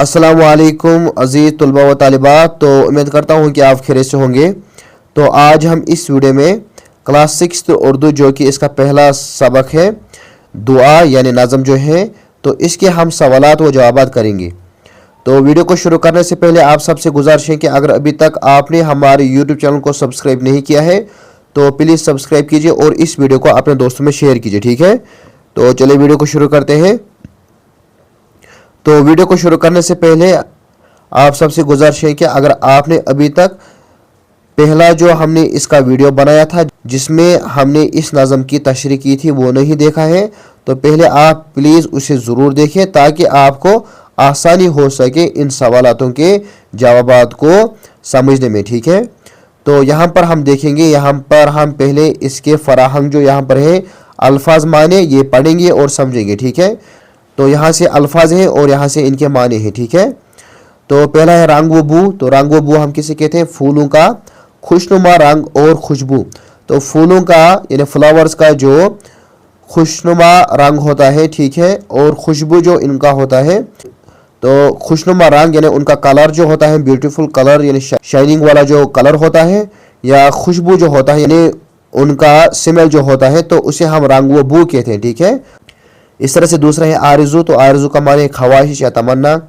अस्सलामुअलैकुम अज़ीज़ तलबा व तालिबात। तो उम्मीद करता हूँ कि आप खैरियत से होंगे। तो आज हम इस वीडियो में क्लास 6 उर्दू जो कि इसका पहला सबक है दुआ यानी नज़म जो है, तो इसके हम सवालात व जवाबात करेंगे। तो वीडियो को शुरू करने से पहले आप सबसे गुजारिश है कि अगर अभी तक आपने हमारे यूट्यूब चैनल को सब्सक्राइब नहीं किया है तो प्लीज़ सब्सक्राइब कीजिए और इस वीडियो को अपने दोस्तों में शेयर कीजिए, ठीक है। तो चलिए वीडियो को शुरू करते हैं। तो वीडियो को शुरू करने से पहले आप सबसे गुजारिश है कि अगर आपने अभी तक पहला जो हमने इसका वीडियो बनाया था जिसमें हमने इस नज़म की तशरीह की थी वो नहीं देखा है तो पहले आप प्लीज़ उसे ज़रूर देखें ताकि आपको आसानी हो सके इन सवालों के जवाबात को समझने में, ठीक है। तो यहाँ पर हम देखेंगे, यहाँ पर हम पहले इसके फराहम जो यहाँ पर है अल्फाज माने ये पढ़ेंगे और समझेंगे, ठीक है। तो यहाँ से अल्फाज हैं और यहाँ से इनके माने हैं, ठीक है। तो पहला है रंग व बू। तो रंग व बू हम किसे कहते हैं? फूलों का खुशनुमा रंग और खुशबू। तो फूलों का यानी फ्लावर्स का जो खुशनुमा रंग होता है, ठीक है, और खुशबू जो इनका होता है, तो खुशनुमा रंग यानी उनका कलर जो होता है ब्यूटीफुल कलर यानी शाइनिंग वाला जो कलर होता है, या खुशबू जो होता है यानी उनका स्मेल जो होता है, तो उसे हम रंग व बू कहते हैं, ठीक है। इस तरह से दूसरा है आरज़ू। तो आरज़ू का माने ख्वाहिश या तमन्ना।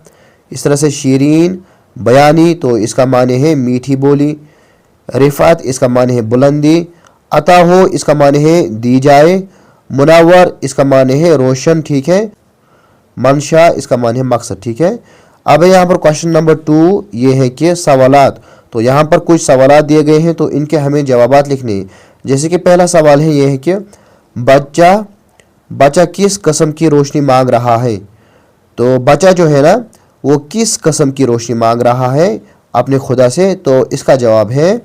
इस तरह से शीरीन बयानी, तो इसका माने है मीठी बोली। रिफ़ात इसका माने है बुलंदी। अता हो इसका माने है दी जाए। मुनावर इसका माने है रोशन, ठीक है। मंशा इसका माने है मकसद, ठीक है। अब यहाँ पर क्वेश्चन नंबर 2 ये है कि सवालात। तो यहाँ पर कुछ सवालात दिए गए हैं तो इनके हमें जवाबात लिखने हैं। जैसे कि पहला सवाल है ये है कि बच्चा किस किस्म की रोशनी मांग रहा है। तो बच्चा जो है ना वो किस किस्म की रोशनी मांग रहा है अपने खुदा से। तो इसका जवाब है,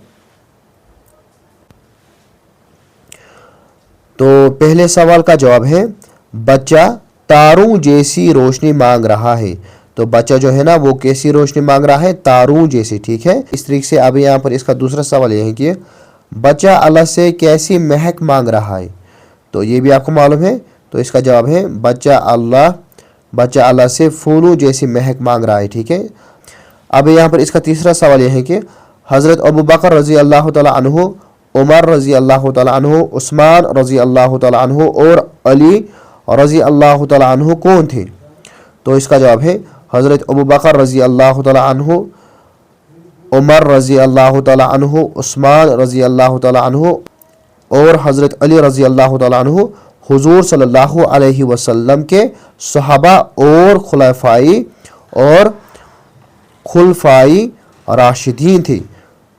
तो पहले सवाल का जवाब है बच्चा तारों जैसी रोशनी मांग रहा है। तो बच्चा जो है ना वो कैसी रोशनी मांग रहा है? तारों जैसी, ठीक है। इस तरीके से अब यहाँ पर इसका दूसरा सवाल यह है कि बच्चा अल्लाह से कैसी महक मांग रहा है। तो ये भी आपको मालूम है। तो इसका जवाब है बच्चा अल्लाह से फूलों जैसी महक मांग रहा है, ठीक है। अब यहाँ पर इसका तीसरा सवाल यह है कि हज़रत अबू बकर रज़ी अल्लाह तआला अन्हु, उमर रज़ी अल्लाह तआला अन्हु, उस्मान रज़ी अल्लाह तआला अन्हु और अली रज़ी अल्लाह तआला अन्हु कौन थे। तो इसका जवाब है हज़रत अबू बकर रज़ी अल्लाह तआला अन्हु, उमर रज़ी अल्लाह तआला अन्हु, उस्मान रज़ी अल्लाह तआला अन्हु और हज़रत अली रज़ी अल्लाह तआला अन्हु हुजूर सल्लल्लाहु अलैहि वसल्लम के सहाबा और खुलफाई राशिदीन थे।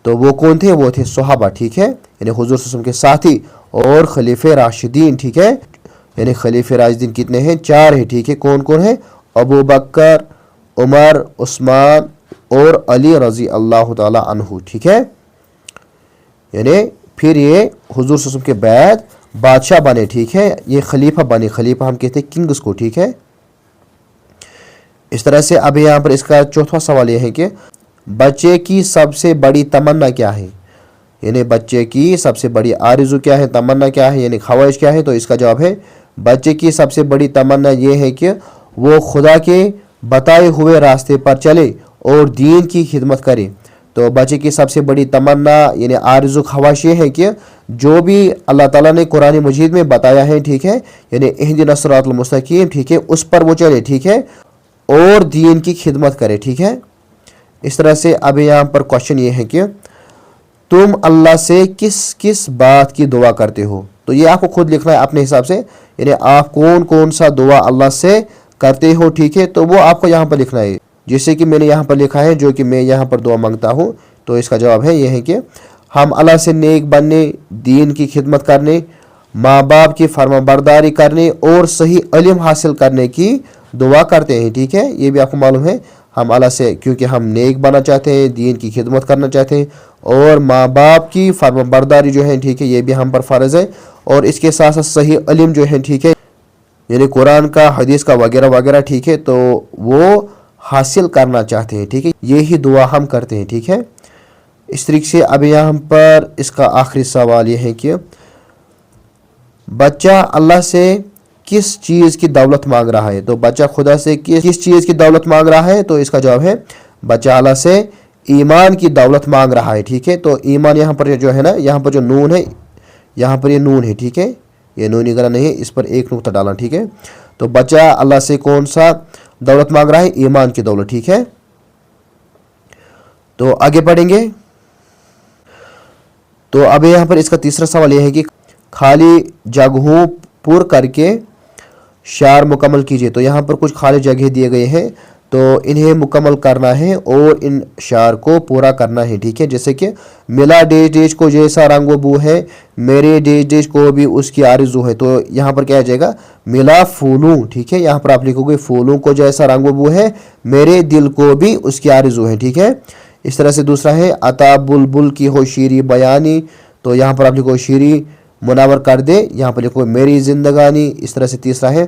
तो वो कौन थे? वो थे सहाबा, ठीक है, यानी हुजूर सल्लल्लाहु अलैहि वसल्लम के साथी और खलीफे राशिदीन, ठीक है। यानी खलीफे राशिदीन कितने हैं? 4 है, ठीक है। कौन कौन है? अबू बकर, उमर, उस्मान और अली रज़ी अल्लाह तआला अन्हु, ठीक है। यानी फिर ये हुजूर सल्लल्लाहु अलैहि वसल्लम के बाद बादशाह बने, ठीक है। ये खलीफा बने, खलीफा हम कहते हैं किंग्स को, ठीक है। इस तरह से अब यहाँ पर इसका चौथा सवाल यह है कि बच्चे की सबसे बड़ी तमन्ना क्या है। यानी बच्चे की सबसे बड़ी आरज़ू क्या है, तमन्ना क्या है, यानी ख्वाहिश क्या है। तो इसका जवाब है बच्चे की सबसे बड़ी तमन्ना ये है कि वो खुदा के बताए हुए रास्ते पर चले और दीन की खिदमत करे। तो बच्चे की सबसे बड़ी तमन्ना यानी आरज़ू ख्वाहिश ये है कि जो भी अल्लाह ताला ने कुरान मजीद में बताया है, ठीक है, यानी इहदिनस सिरातल मुस्तकीम, ठीक है, उस पर वो चले, ठीक है, और दीन की खिदमत करे, ठीक है। इस तरह से अब यहाँ पर क्वेश्चन ये है कि तुम अल्लाह से किस किस बात की दुआ करते हो। तो ये आपको खुद लिखना है अपने हिसाब से, यानी आप कौन कौन सा दुआ अल्लाह से करते हो, ठीक है। तो वो आपको यहाँ पर लिखना है, जैसे कि मैंने यहाँ पर लिखा है जो कि मैं यहाँ पर दुआ मांगता हूँ। तो इसका जवाब है यह है कि हम अल्लाह से नेक बनने, दीन की खिदमत करने, माँ बाप की फरमाबरदारी करने और सही इल्म हासिल करने की दुआ करते हैं, ठीक है। ये भी आपको मालूम है हम अल्लाह से, क्योंकि हम नेक बनना चाहते हैं, दीन की खिदमत करना चाहते हैं और माँ बाप की फरमाबरदारी जो है, ठीक है, ये भी हम पर फ़र्ज़ है। और इसके साथ साथ सही इल्म जो है, ठीक है, यानी कुरान का, हदीस का वगैरह वगैरह, ठीक है, तो वो हासिल करना चाहते हैं, ठीक है। यही दुआ हम करते हैं, ठीक है। इस तरीके से अब यहाँ पर इसका आखिरी सवाल यह है कि बच्चा अल्लाह से किस चीज़ की दौलत मांग रहा है। तो बच्चा खुदा से किस चीज़ की दौलत मांग रहा है, तो इसका जवाब है बच्चा अल्लाह से ईमान की दौलत मांग रहा है। ठीक है, तो ईमान यहाँ पर जो है ना, यहाँ पर जो नून है, यहाँ पर ये नून है। ठीक है, ये नून निगरा नहीं है, इस पर एक नुक्ता डालना। ठीक है, तो बच्चा अल्लाह से कौन सा दौलत मांग रहा है, ईमान की दौलत। ठीक है, तो आगे पढ़ेंगे। तो अब यहाँ पर इसका तीसरा सवाल यह है कि खाली जगहों पुर करके शार मुकम्मल कीजिए। तो यहाँ पर कुछ खाली जगह दिए गए हैं, तो इन्हें मुकम्मल करना है और इन शार को पूरा करना है। ठीक है, जैसे कि मिला डेज डेज को जैसा रंग व बू है, मेरे डेज डेज को भी उसकी आरज़ू है। तो यहाँ पर क्या आ जाएगा, मिला फूलों। ठीक है, यहाँ पर आप लिखोगे फूलों को जैसा रंग व बू है, मेरे दिल को भी उसकी आरज़ू है। ठीक है, इस तरह से दूसरा है अता बुलबुल की हो शीरी बयानी। तो यहाँ पर आप लिखो शीरी मुनावर कर दे, यहाँ पर लिखोगे मेरी जिंदगानी। इस तरह से तीसरा है,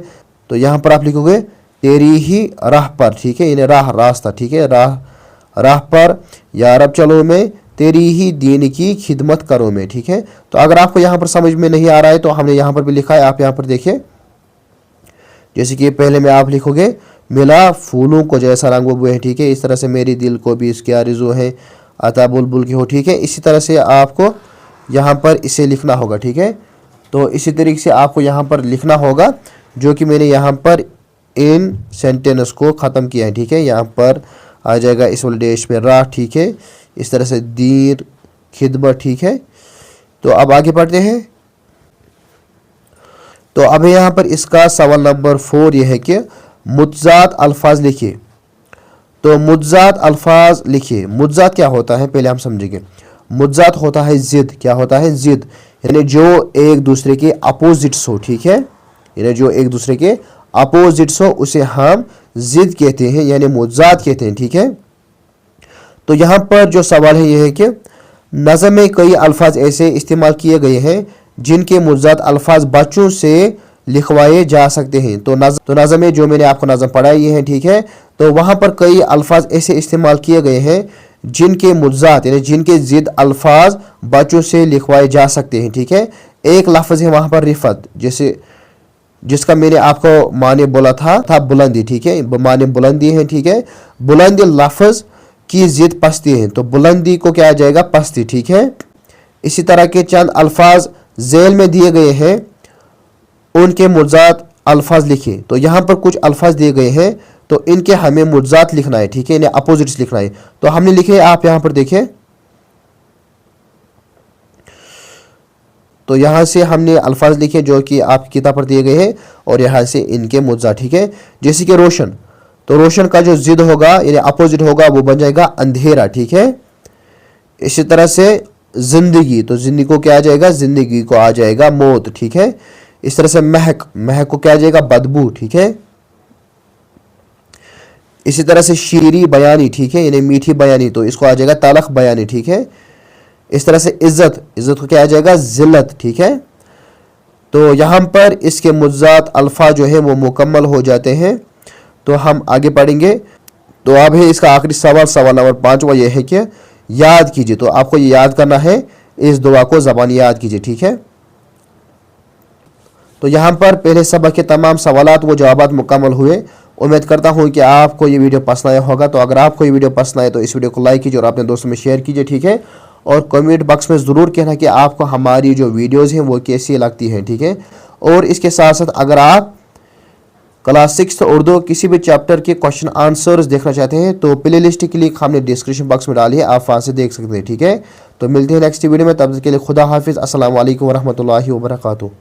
तो यहाँ पर आप लिखोगे तेरी ही राह पर। ठीक है, इन्हें राह रास्ता। ठीक है, राह पर या रब चलो मैं तेरी ही दीन की खिदमत करो मैं। ठीक है, तो अगर आपको यहाँ पर समझ में नहीं आ रहा है तो हमने यहाँ पर भी लिखा है, आप यहाँ पर देखिए। जैसे कि पहले में आप लिखोगे मिला फूलों को जैसा रंग वो है। ठीक है, इस तरह से मेरी दिल को भी इसकी आरज़ू है, अता बुलबुल की हो। ठीक है, इसी तरह से आपको यहाँ पर इसे लिखना होगा। ठीक है, तो इसी तरीके से आपको यहाँ पर लिखना होगा, जो कि मैंने यहाँ पर इन सेंटेंस को ख़त्म किया है। ठीक है, यहाँ पर आ जाएगा इस वाले डेश पे राह। ठीक है, इस तरह से दीन खिदमत। ठीक है, तो अब आगे बढ़ते हैं। तो अब यहाँ पर इसका सवाल नंबर 4 यह है कि मुतज़ात अल्फाज लिखिए। तो मुतज़ात अल्फाज लिखिए। मुतज़ात क्या होता है पहले हम समझेंगे। मुतज़ात होता है ज़िद। क्या होता है, ज़िद, यानी जो एक दूसरे के अपोजिट्स हो। ठीक है, यानी जो एक दूसरे के अपोजिट्स हो उसे हम ज़िद कहते हैं, यानी मुतज़ात कहते हैं। ठीक है, तो यहाँ पर जो सवाल है यह है कि नज़म में कई अल्फाज ऐसे इस्तेमाल किए गए हैं जिनके मुतज़ात अल्फाज बच्चों से लिखवाए जा सकते हैं। तो नज़म में जो मैंने आपको नज़म पढ़ाई है, ठीक है, तो वहाँ पर कई अल्फाज ऐसे इस्तेमाल किए गए हैं जिनके मुतज़ात यानी जिनके ज़िद अल्फाज बच्चों से लिखवाए जा सकते हैं। ठीक है, एक लफ्ज़ है वहाँ पर रिफ़त, जैसे जिसका मैंने आपको माने बोला था बुलंदी। ठीक है, माने बुलंदी है। ठीक है, बुलंदी लफ्ज़ की ज़िद पस्ती है, तो बुलंदी को क्या आ जाएगा, पस्ती। ठीक है, इसी तरह के चंद अल्फाज झेल में दिए गए हैं, उनके मुतज़ात अल्फाज लिखिए। तो यहाँ पर कुछ अल्फाज दिए गए हैं, तो इनके हमें मुतज़ात लिखना है। ठीक है, इन्हें अपोजिट्स लिखना है। तो हमने लिखे, आप यहाँ पर देखें, तो यहाँ से हमने अल्फाज लिखे जो कि आपकी किताब पर दिए गए हैं, और यहाँ से इनके मुतज़ात। ठीक है, जैसे कि रोशन, तो रोशन का जो ज़िद होगा यानी अपोजिट होगा वो बन जाएगा अंधेरा। ठीक है, इसी तरह से जिंदगी, तो जिंदगी को क्या आ जाएगा, जिंदगी को आ जाएगा मौत। ठीक है, इस तरह से महक, महक को क्या आ जाएगा, बदबू। ठीक है, इसी तरह से शीरी बयानी, ठीक है, यानी मीठी बयानी, तो इसको आ जाएगा तलख बयानी। ठीक है, इस तरह से इज्जत, इज्जत को क्या आ जाएगा, जिल्लत। ठीक है, तो यहाँ पर इसके मुतज़ात अल्फाज जो है वो मुकम्मल हो जाते हैं। तो हम आगे पढ़ेंगे। तो अब है इसका आखिरी सवाल, सवाल नंबर 5वां यह है कि याद कीजिए। तो आपको ये याद करना है, इस दुआ को ज़बानी याद कीजिए। ठीक है, तो यहाँ पर पहले सबक के तमाम सवालात व जवाबात मुकम्मल हुए। उम्मीद करता हूँ कि आपको ये वीडियो पसंद आया होगा। तो अगर आपको ये वीडियो पसंद आए तो इस वीडियो को लाइक कीजिए और अपने दोस्तों में शेयर कीजिए। ठीक है, और कमेंट बॉक्स में ज़रूर कहना कि आपको हमारी जो वीडियोज़ हैं वो कैसी लगती हैं। ठीक है, और इसके साथ साथ अगर आप क्लास 6 उर्दू किसी भी चैप्टर के क्वेश्चन आंसर्स देखना चाहते हैं तो प्ले लिस्ट की लिंक हमने डिस्क्रिप्शन बॉक्स में डाली है, आप वहाँ से देख सकते हैं। ठीक है, तो मिलते हैं नेक्स्ट वीडियो में, तब तक के लिए खुदा हाफिज़। अस्सलाम वालेकुम व रहमतुल्लाहि व बरकातुहू।